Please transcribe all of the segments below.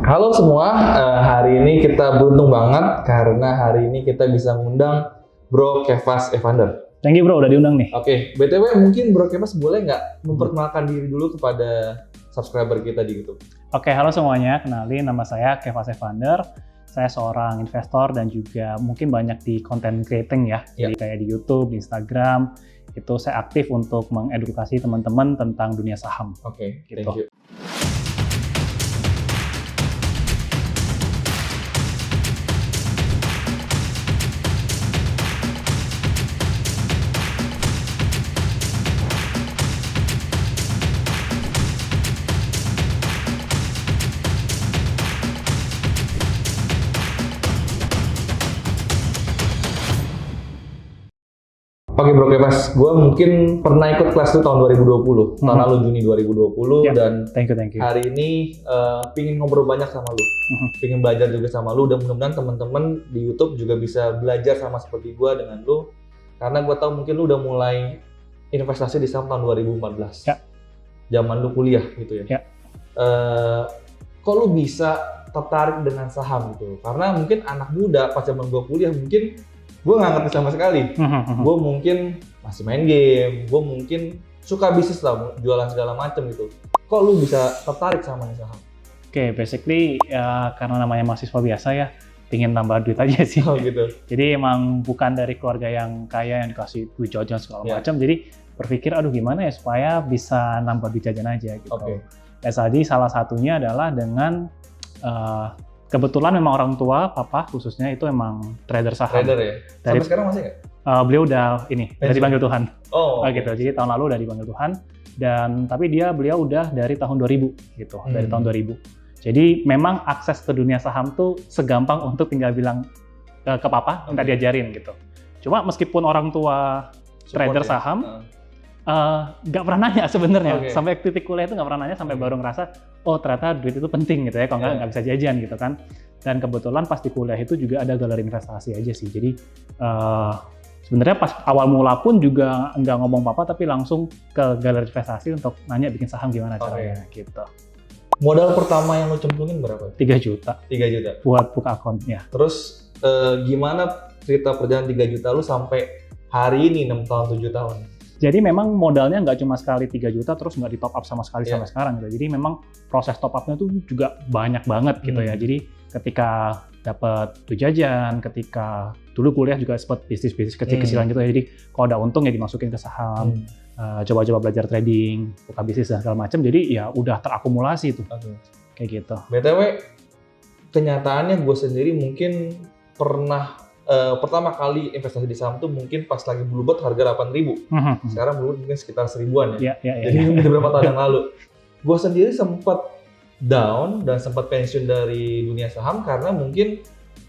Halo semua, hari ini kita beruntung banget karena hari ini kita bisa mengundang Bro Kevas Evander. Thank you bro, udah diundang nih. Oke, BTW mungkin Bro Kevas boleh nggak memperkenalkan diri dulu kepada subscriber kita di YouTube? Oke, halo semuanya, kenalin nama saya Kevas Evander. Saya seorang investor dan juga mungkin banyak di content creating ya. Jadi kayak di YouTube, di Instagram, itu saya aktif untuk mengedukasi teman-teman tentang dunia saham. Oke, gitu. thank you. Oke Bro Kevas, gue mungkin pernah ikut kelas itu tahun 2020, tahun lalu Juni 2020 dan Thank you. hari ini pingin ngobrol banyak sama lu, pingin belajar juga sama lu dan mudah-mudahan teman-teman di YouTube juga bisa belajar sama seperti gue dengan lu karena gue tahu mungkin lu udah mulai investasi di saham tahun 2014, zaman lu kuliah gitu ya. Kok lu bisa tertarik dengan saham gitu? Karena mungkin anak muda pas zaman gue kuliah mungkin gue nggak ngerti sama sekali. Gue mungkin masih main game, gue mungkin suka bisnis lah, jualan segala macam gitu. Kok lu bisa tertarik sama saham? Oke, basically karena namanya mahasiswa biasa ya, pingin nambah duit aja sih. Oh gitu. Jadi emang bukan dari keluarga yang kaya yang dikasih duit jajan segala macam. Jadi berpikir, aduh gimana ya supaya bisa nambah duit jajan aja gitu. Jadi salah satunya adalah dengan kebetulan memang orang tua, papa khususnya itu emang trader saham. Trader ya? Sampai sekarang masih nggak? Beliau udah udah dipanggil Tuhan. Gitu. Jadi tahun lalu udah dipanggil Tuhan. Tapi beliau udah dari tahun 2000 gitu, dari tahun 2000. Jadi memang akses ke dunia saham tuh segampang untuk tinggal bilang ke papa, minta diajarin gitu. Cuma meskipun orang tua trader saham, nggak pernah nanya sebenarnya. Sampai titik kuliah itu nggak pernah nanya, sampai baru ngerasa, oh ternyata duit itu penting gitu ya, kalau nggak bisa jajan gitu kan. Dan kebetulan pas di kuliah itu juga ada galeri investasi aja sih. Jadi sebenarnya pas awal mula pun juga nggak ngomong papa, tapi langsung ke galeri investasi untuk nanya bikin saham gimana caranya gitu. Modal pertama yang lo cemplungin berapa? 3 juta. 3 juta? Buat buka akun, ya. Terus gimana cerita perjalanan 3 juta lu sampai hari ini 6 tahun, 7 tahun? Jadi memang modalnya nggak cuma sekali 3 juta terus nggak di top up sama sekali sampai sekarang gitu. Jadi memang proses top up-nya tuh juga banyak banget gitu ya. Jadi ketika dapat duit jajan, ketika dulu kuliah juga sempat bisnis-bisnis kecil-kecilan gitu ya. Jadi kalau ada untung ya dimasukin ke saham, coba-coba belajar trading, buka bisnis dan segala macam. Jadi ya udah terakumulasi tuh. Kayak gitu. BTW, kenyataannya gue sendiri mungkin pernah pertama kali investasi di saham tuh mungkin pas lagi Bluebird harga 8.000. Sekarang Bluebird mungkin sekitar 1.000-an ya. Jadi beberapa tahun yang lalu. Gue sendiri sempat down dan sempat pensiun dari dunia saham karena mungkin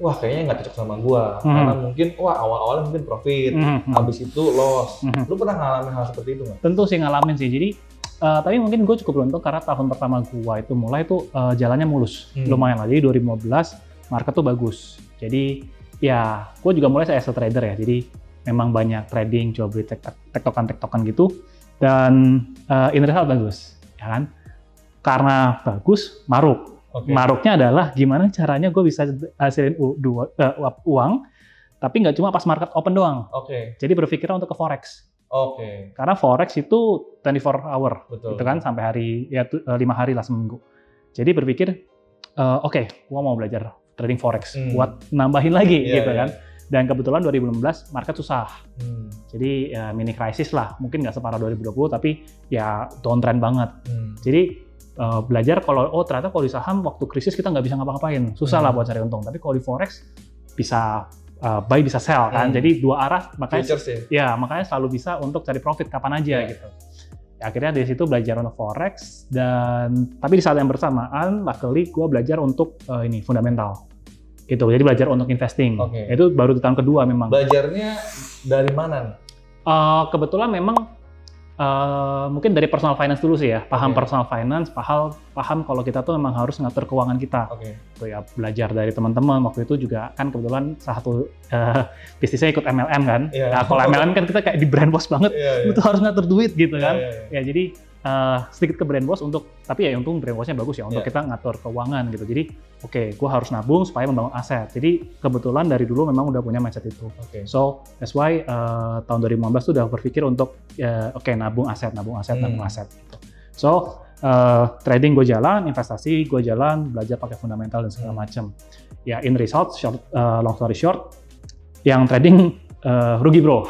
wah kayaknya nggak cocok sama gue. Karena mungkin awal-awalnya mungkin profit, habis itu loss. Lu pernah ngalamin hal seperti itu nggak? Tentu sih ngalamin sih. Jadi tapi mungkin gue cukup beruntung karena tahun pertama gue itu mulai tuh jalannya mulus. Lumayan lah. Jadi 2015 market tuh bagus. Jadi ya, gue juga mulai as a trader ya, jadi memang banyak trading, jual beli tektokan gitu, dan in result bagus, ya kan? Karena bagus, maruk. Maruknya adalah gimana caranya gue bisa hasilin uang, tapi nggak cuma pas market open doang. Jadi berpikirnya untuk ke forex. Karena forex itu 24 hour, gitu kan, sampai hari ya 5 hari lah seminggu. Jadi berpikir, gue mau belajar trading forex buat nambahin lagi gitu kan. Dan kebetulan 2016 market susah. Jadi mini krisis lah, mungkin nggak separah 2020 tapi ya downtrend banget. Jadi belajar ternyata kalau di saham waktu krisis kita nggak bisa ngapa-ngapain, susah lah buat cari untung. Tapi kalau di forex bisa buy bisa sell kan. Jadi dua arah, makanya makanya selalu bisa untuk cari profit kapan aja gitu. Akhirnya dari situ belajar untuk forex tapi di saat yang bersamaan luckily gue belajar untuk fundamental gitu. Jadi belajar untuk investing. Itu baru di tahun kedua memang. Belajarnya dari mana nih? Kebetulan memang mungkin dari personal finance dulu sih ya. Paham personal finance, paham kalau kita tuh memang harus ngatur keuangan kita. Tuh ya belajar dari teman-teman. Waktu itu juga kan kebetulan salah satu bisnisnya ikut MLM kan. Nah, kalau MLM kan kita kayak di brainwash banget. Itu harus ngatur duit gitu kan. Ya jadi sedikit ke brainwash tapi ya untung brainwashnya bagus ya untuk kita ngatur keuangan gitu. Jadi gue harus nabung supaya membangun aset. Jadi kebetulan dari dulu memang udah punya mindset itu. So that's why tahun 2015 tuh udah berpikir untuk nabung aset gitu. So trading gue jalan, investasi gue jalan, belajar pakai fundamental dan segala macam. Ya in result, long story short, yang trading rugi bro.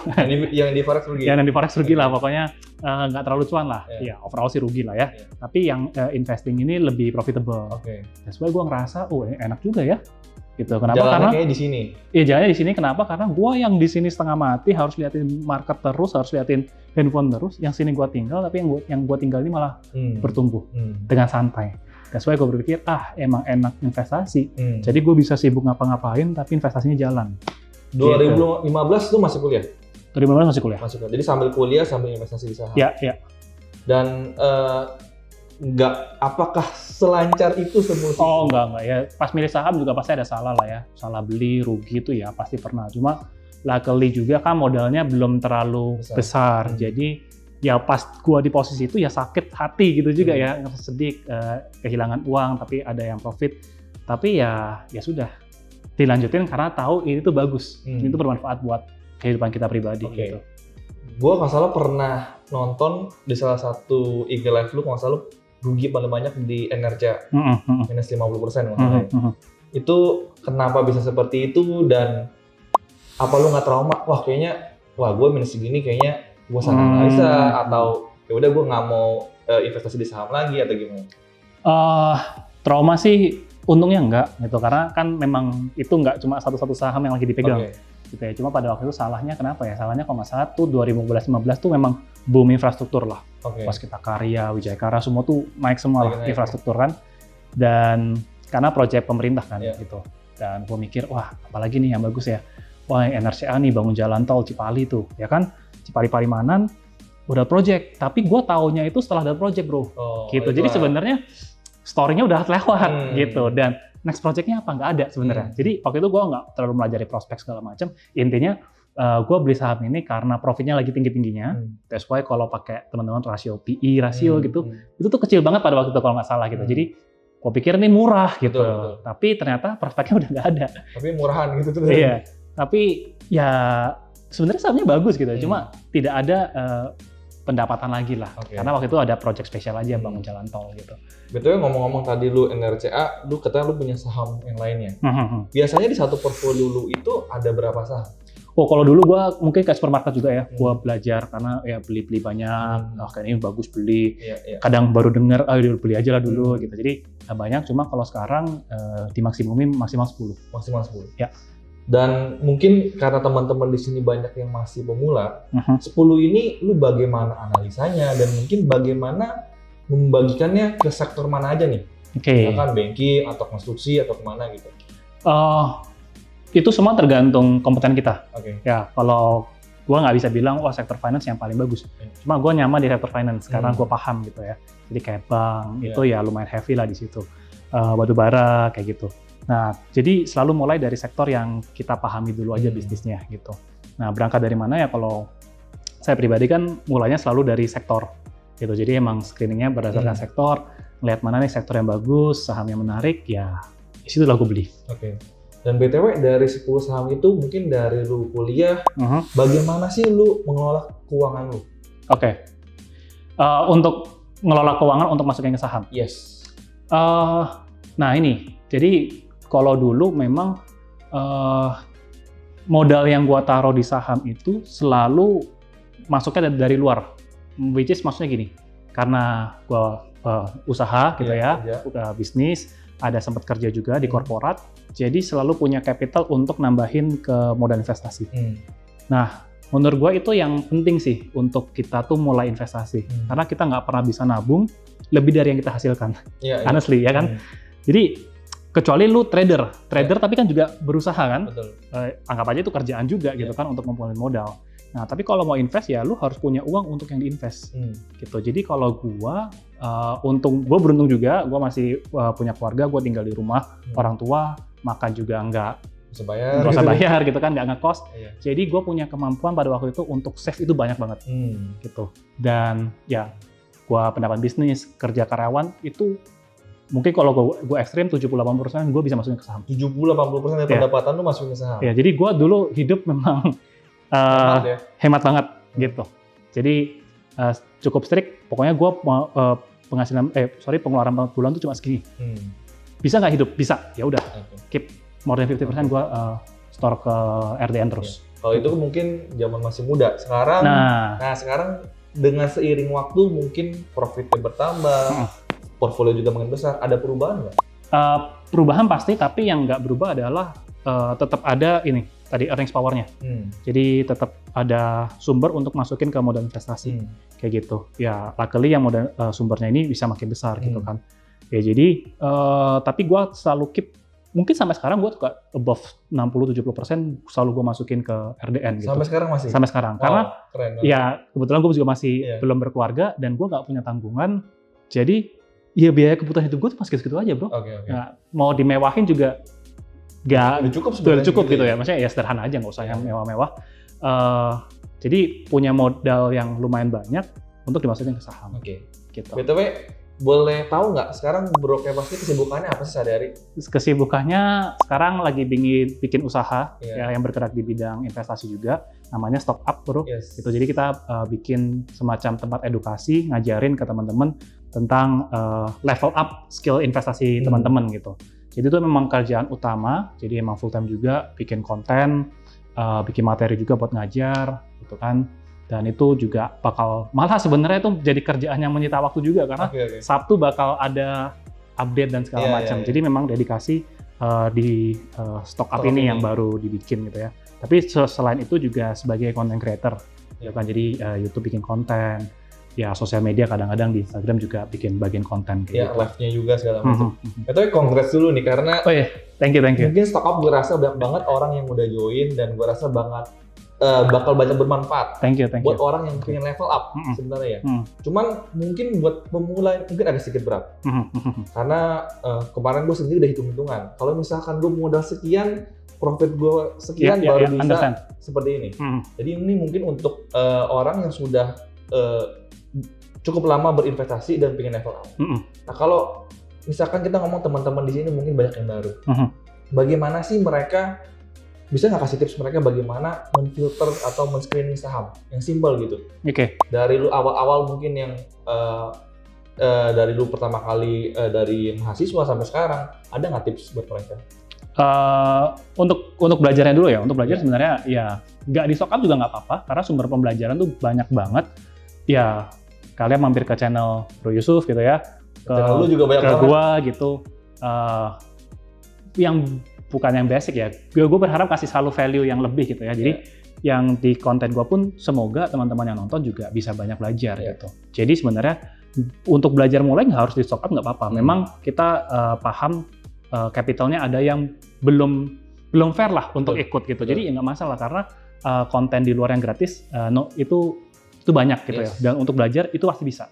Yang di forex rugi. Yang di forex rugi lah, pokoknya nggak terlalu cuan lah. Ya overall sih rugi lah ya. Tapi yang investing ini lebih profitable. That's why gue ngerasa, enak juga ya. Gitu. Kenapa? Jalannya Karena kayak di sini. Iya jalannya di sini. Kenapa? Karena gue yang di sini setengah mati harus liatin market terus, harus liatin handphone terus. Yang sini gue tinggal, tapi yang gue tinggal ini malah bertumbuh dengan santai. That's why gue berpikir, emang enak investasi. Jadi gue bisa sibuk ngapa-ngapain, tapi investasinya jalan. 2015 tuh masih kuliah? 2015 masih kuliah. Jadi sambil kuliah, sambil investasi di saham? Iya. Dan apakah selancar itu semua? Enggak ya. Pas milih saham juga pasti ada salah lah ya. Salah beli, rugi itu ya pasti pernah. Cuma luckily juga kan modalnya belum terlalu besar. Jadi ya pas gua di posisi itu ya sakit hati gitu juga ya. Sedih, kehilangan uang tapi ada yang profit. Tapi ya sudah. Dilanjutin karena tahu ini tuh bagus. Ini tuh bermanfaat buat kehidupan kita pribadi gitu. Gua nggak salah pernah nonton di salah satu IG live lu, nggak salah rugi paling banyak di NRCA, minus 50% maksudnya. Itu kenapa bisa seperti itu dan apa lu nggak trauma? Gue minus segini kayaknya gue salah analisa atau ya udah gue nggak mau investasi di saham lagi atau gimana? Trauma sih untungnya enggak gitu karena kan memang itu enggak cuma satu-satu saham yang lagi dipegang. Gitu ya. Cuma pada waktu itu salahnya kenapa ya? Salahnya kalau nggak salah tuh 2015 tuh memang boom infrastruktur lah. Pas kita Karya, Wijayakara semua tuh naik semua lah infrastruktur kan. Dan karena proyek pemerintah kan gitu. Dan gue mikir apalagi nih yang bagus ya. NRCA nih bangun jalan tol Cipali tuh ya kan. Cipali Palimanan udah proyek. Tapi gue taunya itu setelah ada proyek bro. Gitu. Jadi sebenarnya story-nya udah lewat gitu. Dan next project-nya apa? Nggak ada sebenarnya. Jadi waktu itu gue nggak terlalu melajari prospek segala macam. Intinya gue beli saham ini karena profitnya lagi tinggi-tingginya. That's why kalau pakai teman-teman rasio PE gitu, itu tuh kecil banget pada waktu itu kalau nggak salah gitu. Jadi gue pikir ini murah gitu. Betul. Tapi ternyata prospeknya udah nggak ada. Tapi murahan gitu tuh. Iya. Tapi ya sebenarnya sahamnya bagus gitu. Cuma tidak ada pendapatan lagi lah. Karena waktu itu ada project spesial aja bangun jalan tol gitu. Betulnya ngomong-ngomong tadi lu NRCA, lu katanya lu punya saham yang lainnya. Biasanya di satu portfolio lu itu ada berapa saham? Kalau dulu gua mungkin ke supermarket juga ya. Gua belajar karena ya beli banyak. Kayak ini bagus beli. Kadang baru denger, beli aja lah dulu gitu. Jadi banyak. Cuma kalau sekarang dimaksimumin maksimal 10. Maksimal 10. Ya. Dan mungkin karena teman-teman di sini banyak yang masih pemula, 10 ini lu bagaimana analisanya dan mungkin bagaimana membagikannya ke sektor mana aja nih? Misalkan banking atau konstruksi atau kemana gitu? Itu semua tergantung kompeten kita. Ya kalau gua nggak bisa bilang sektor finance yang paling bagus. Cuma gua nyaman di sektor finance karena gua paham gitu ya. Jadi kayak bank itu ya lumayan heavy lah di situ. Batu bara kayak gitu. Nah, jadi selalu mulai dari sektor yang kita pahami dulu aja bisnisnya gitu. Nah, berangkat dari mana ya kalau saya pribadi kan mulainya selalu dari sektor gitu. Jadi emang screeningnya berdasarkan sektor, ngeliat mana nih sektor yang bagus, saham yang menarik, ya disitulah gue beli. Dan BTW dari 10 saham itu mungkin dari lu kuliah, bagaimana sih lu mengelola keuangan lu? Untuk ngelola keuangan untuk masukin ke saham? Yes. Nah ini, jadi kalau dulu memang modal yang gua taruh di saham itu selalu masuknya dari luar. Which is maksudnya gini, karena gua usaha gitu bisnis, ada sempat kerja juga di korporat, jadi selalu punya capital untuk nambahin ke modal investasi. Nah, menurut gua itu yang penting sih untuk kita tuh mulai investasi, karena kita nggak pernah bisa nabung lebih dari yang kita hasilkan. Honestly ya kan. Jadi kecuali lu trader tapi kan juga berusaha kan. Anggap aja itu kerjaan juga gitu kan untuk ngumpulin modal. Nah, tapi kalau mau invest ya lu harus punya uang untuk yang diinvest. Gitu. Jadi kalau gua gua beruntung juga, gua masih punya keluarga, gua tinggal di rumah, orang tua, makan juga nggak usah bayar gitu kan, nggak ngekos. Jadi gua punya kemampuan pada waktu itu untuk save itu banyak banget. Gitu. Dan ya gue pendapat bisnis, kerja karyawan itu mungkin kalau gue ekstrim 70-80% gue bisa masukin ke saham. 70-80% dari pendapatan lu masukin ke saham. Ya, jadi gue dulu hidup memang hemat banget gitu. Jadi cukup strict. Pokoknya gue pengeluaran per bulan tuh cuma segini. Bisa nggak hidup? Bisa. Ya udah. Keep more than 50% gue store ke RDN terus. Kalau itu mungkin zaman masih muda. Sekarang, sekarang dengan seiring waktu mungkin profitnya bertambah, portfolio juga makin besar. Ada perubahan nggak? Perubahan pasti, tapi yang nggak berubah adalah tetap ada ini tadi earnings power-nya. Jadi tetap ada sumber untuk masukin ke modal investasi kayak gitu. Ya, luckily yang modal sumbernya ini bisa makin besar gitu kan. Ya jadi, tapi gue selalu keep. Mungkin sampai sekarang gue juga above 60-70% selalu gue masukin ke RDN gitu. Sampai sekarang masih? Sampai sekarang. Karena keren, ya kebetulan gue juga masih belum berkeluarga dan gue nggak punya tanggungan. Jadi ya biaya kebutuhan hidup gue tuh masih segitu aja bro. Nah, mau dimewahin juga nggak cukup gitu ya. Maksudnya ya sederhana aja, nggak usah yang mewah-mewah. Jadi punya modal yang lumayan banyak untuk dimasukin ke saham. Gitu. BTW, boleh tahu nggak sekarang Bro Kepas ini kesibukannya apa sih sehari-hari? Kesibukannya sekarang lagi bikin usaha ya, yang bergerak di bidang investasi juga, namanya Stock Up bro. Gitu. Jadi kita bikin semacam tempat edukasi, ngajarin ke teman-teman tentang level up skill investasi teman-teman gitu. Jadi itu memang kerjaan utama, jadi emang full time juga, bikin konten, bikin materi juga buat ngajar, gitu kan. Dan itu juga malah sebenarnya itu jadi kerjaan yang menyita waktu juga karena Sabtu bakal ada update dan segala macam. Jadi memang dedikasi di Stock Up ini yang baru dibikin gitu ya. Tapi selain itu juga sebagai content creator, ya kan. Jadi YouTube bikin konten, ya sosial media kadang-kadang di Instagram juga bikin bagian konten. Ya, gitu. Live-nya juga segala macam. Tapi congrats dulu nih karena. Thank you. Mungkin Stock Up gue rasa banyak banget orang yang udah join dan gue rasa bakal banyak bermanfaat. Thank you. Buat orang yang pengen level up sebenarnya ya. Cuman mungkin buat pemula mungkin agak sedikit berat. Karena kemarin gue sendiri udah hitung-hitungan. Kalau misalkan gue modal sekian, profit gue sekian baru bisa seperti ini. Jadi ini mungkin untuk orang yang sudah cukup lama berinvestasi dan pengen level up. Nah kalau misalkan kita ngomong teman-teman di sini mungkin banyak yang baru. Bagaimana sih mereka bisa nggak kasih tips mereka bagaimana menfilter atau men-screening saham yang simpel gitu? Dari lu awal-awal mungkin yang dari lu pertama kali dari mahasiswa sampai sekarang, ada nggak tips buat mereka? Untuk belajarnya dulu ya. Untuk belajar sebenarnya ya nggak di Stock Up juga nggak apa-apa karena sumber pembelajaran tuh banyak banget. Ya kalian mampir ke channel Bro Yusuf gitu ya. Channel lu juga banyak banget. Gua gitu. Yang bukan yang basic ya, gue berharap kasih selalu value yang lebih gitu ya. Jadi yang di konten gue pun semoga teman-teman yang nonton juga bisa banyak belajar gitu. Jadi sebenarnya untuk belajar mulai nggak harus di Stock Up, nggak apa-apa. Memang kita paham capitalnya ada yang belum fair lah untuk ikut gitu. Jadi ya nggak masalah karena konten di luar yang gratis itu banyak gitu ya. Dan untuk belajar itu pasti bisa.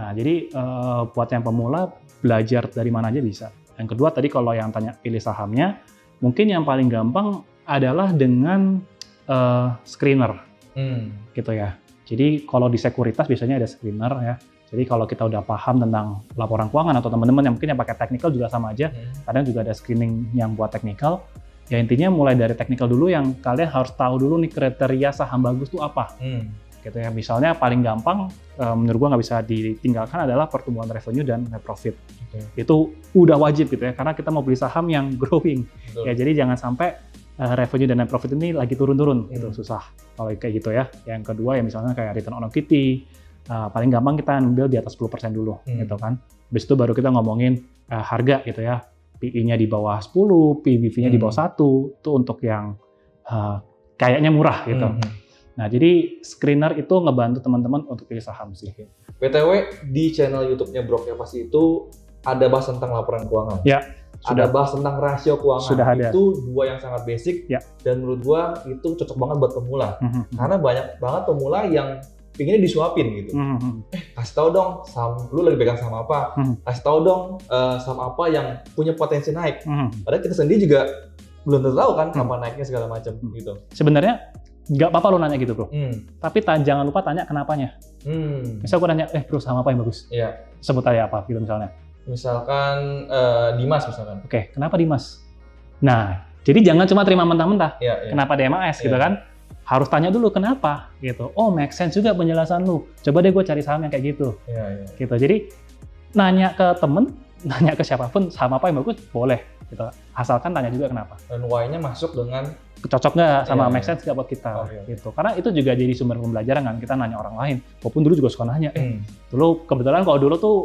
Nah jadi buat yang pemula belajar dari mana aja bisa. Yang kedua tadi kalau yang tanya pilih sahamnya, mungkin yang paling gampang adalah dengan screener, gitu ya. Jadi kalau di sekuritas biasanya ada screener ya. Jadi kalau kita udah paham tentang laporan keuangan atau teman-teman yang mungkin yang pakai technical juga sama aja, kadang juga ada screening yang buat technical. Ya intinya mulai dari technical dulu yang kalian harus tahu dulu nih kriteria saham bagus tuh apa. Gitu ya. Misalnya paling gampang menurut gua nggak bisa ditinggalkan adalah pertumbuhan revenue dan net profit. Itu udah wajib gitu ya karena kita mau beli saham yang growing. Ya jadi jangan sampai revenue dan net profit ini lagi turun-turun itu susah kalau kayak gitu ya. Yang kedua ya misalnya kayak return on equity paling gampang kita ambil di atas 10% dulu gitu kan. Habis itu baru kita ngomongin harga gitu ya. PE-nya di bawah 10, PBV-nya di bawah 1 itu untuk yang kayaknya murah gitu. Nah, jadi screener itu ngebantu teman-teman untuk pilih saham sih. BTW, di channel YouTube-nya Bro Kepas itu ada bahas tentang laporan keuangan. Ya, sudah. Ada bahas tentang rasio keuangan. Sudah ada. Itu dua yang sangat basic, dan menurut gua itu cocok banget buat pemula. Karena banyak banget pemula yang pinginnya disuapin gitu. Kasih tahu dong, saham lu lagi pegang saham apa? Kasih tahu dong, saham apa yang punya potensi naik. Padahal kita sendiri juga belum tentu tahu kan kapan naiknya segala macam gitu. Sebenarnya nggak apa-apa lo nanya gitu bro. Tapi jangan lupa tanya kenapanya. Misal gue nanya, bro saham apa yang bagus? Iya. Sebut aja apa gitu misalnya. Misalkan Dimas misalkan. Oke, kenapa Dimas? Nah, jadi jangan cuma terima mentah-mentah. Iya. Kenapa DMAS gitu kan? Harus tanya dulu kenapa gitu. Oh, make sense juga penjelasan lu. Coba deh gue cari saham yang kayak gitu. Iya. Gitu. Jadi nanya ke temen, nanya ke siapapun saham apa yang bagus boleh. Gitu. Asalkan tanya juga kenapa. Dan why-nya masuk dengan cocok nggak sama make sense nggak buat kita gitu. Karena itu juga jadi sumber pembelajaran kan, kita nanya orang lain. Walaupun dulu juga suka nanya, dulu kebetulan kalau dulu tuh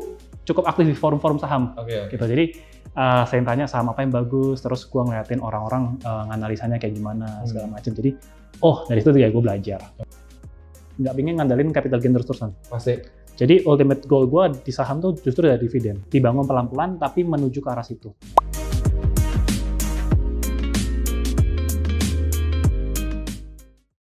cukup aktif di forum-forum saham gitu. Jadi saya tanya saham apa yang bagus, terus gue ngeliatin orang-orang nganalisanya kayak gimana segala macam. Jadi dari situ juga gue belajar. Nggak pengen ngandalin capital gain terus-terusan. Pasti. Jadi ultimate goal gue di saham tuh justru dari dividen, dibangun pelan-pelan tapi menuju ke arah situ.